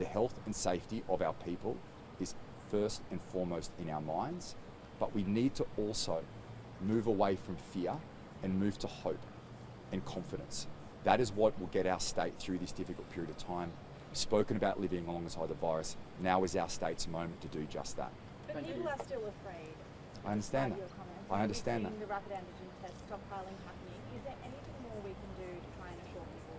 The health and safety of our people is first and foremost in our minds, but we need to also move away from fear and move to hope and confidence. That is what will get our state through this difficult period of time. We've spoken about living alongside the virus. Now is our state's moment to do just that. But people are still afraid. I understand that. I understand that. We've seen the rapid antigen test stockpiling happening. Is there anything more we can do to try and assure people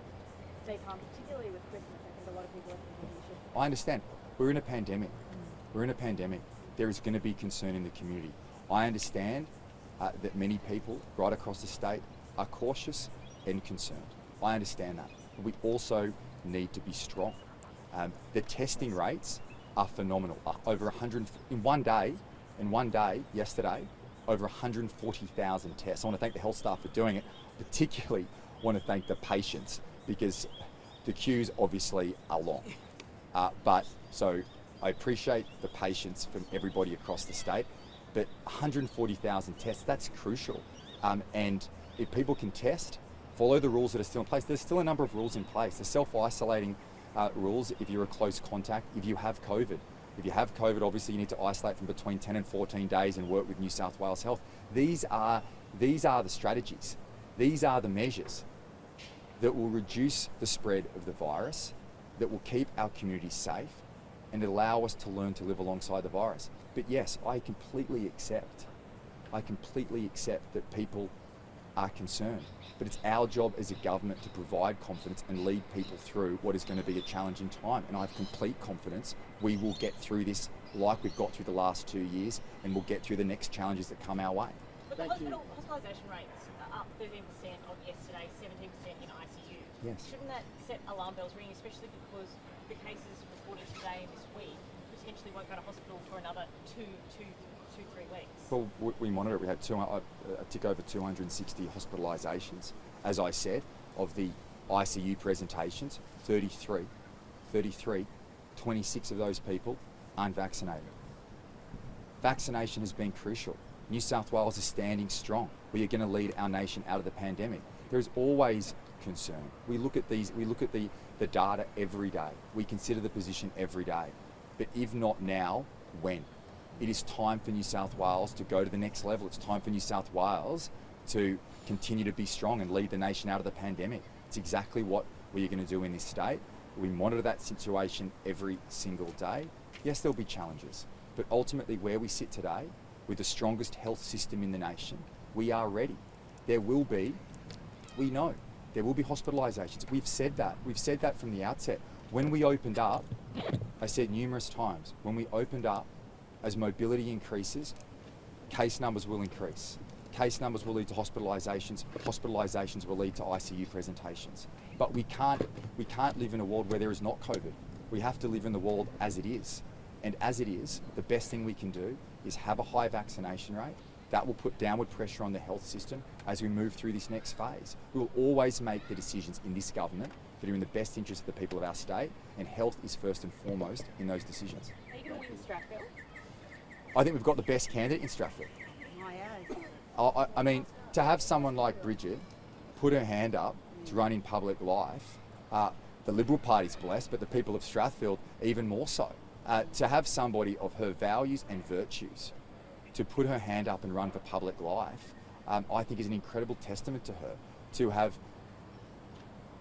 stay calm, particularly with Christmas? I think a lot of people are thinking we should. I understand. We're in a pandemic. We're in a pandemic. There is going to be concern in the community. I understand that many people right across the state are cautious and concerned. I understand that. But we also need to be strong. The testing rates are phenomenal. Over 100 in one day, yesterday, over 140,000 tests. I want to thank the health staff for doing it. Particularly want to thank the patients, because the queues obviously are long. So I appreciate the patience from everybody across the state, but 140,000 tests, that's crucial. And if people can test, follow the rules that are still in place. There's still a number of rules in place. The self-isolating rules if you're a close contact, if you have COVID. If you have COVID, obviously you need to isolate from between 10 and 14 days and work with New South Wales Health. These are the strategies. These are the measures that will reduce the spread of the virus, that will keep our communities safe and allow us to learn to live alongside the virus. But yes, I completely accept that people are concerned. But it's our job as a government to provide confidence and lead people through what is going to be a challenging time. And I have complete confidence we will get through this like we've got through the last 2 years, and we'll get through the next challenges that come our way. But the hospitalisation rates are up 13% on yesterday, 17% in ICU. Yes. Shouldn't that set alarm bells ringing, especially because the cases reported today and this week potentially won't go to hospital for another 3 weeks? Well, we monitor it. We had a tick over 260 hospitalisations. As I said, of the ICU presentations, 33, 26 of those people unvaccinated. Vaccination has been crucial. New South Wales is standing strong. We are going to lead our nation out of the pandemic. There is always concern. We look at the data every day. We consider the position every day. But if not now, when? It is time for New South Wales to go to the next level. It's time for New South Wales to continue to be strong and lead the nation out of the pandemic. It's exactly what we are going to do in this state. We monitor that situation every single day. Yes, there'll be challenges, but ultimately where we sit today, with the strongest health system in the nation, we are ready. We know, there will be hospitalisations. We've said that from the outset. When we opened up, I said numerous times, when we opened up, as mobility increases, case numbers will increase. Case numbers will lead to hospitalisations. Hospitalisations will lead to ICU presentations. But we can't live in a world where there is not COVID. We have to live in the world as it is. And as it is, the best thing we can do is have a high vaccination rate. That will put downward pressure on the health system as we move through this next phase. We will always make the decisions in this government that are in the best interest of the people of our state, and health is first and foremost in those decisions. Are you going to win Strathfield? I think we've got the best candidate in Strathfield. I mean, to have someone like Bridget put her hand up to run in public life, the Liberal Party's blessed, but the people of Strathfield even more so. To have somebody of her values and virtues to put her hand up and run for public life, I think is an incredible testament to her, to have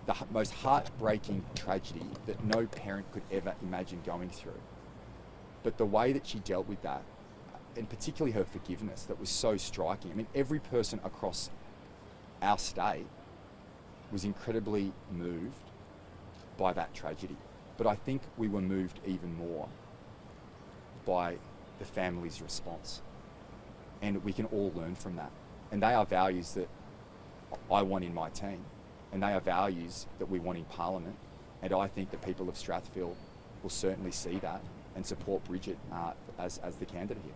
the most heartbreaking tragedy that no parent could ever imagine going through. But the way that she dealt with that, and particularly her forgiveness, that was so striking. I mean, every person across our state was incredibly moved by that tragedy. But I think we were moved even more by the family's response. And we can all learn from that. And they are values that I want in my team. And they are values that we want in Parliament. And I think the people of Strathfield will certainly see that and support Bridget as the candidate here.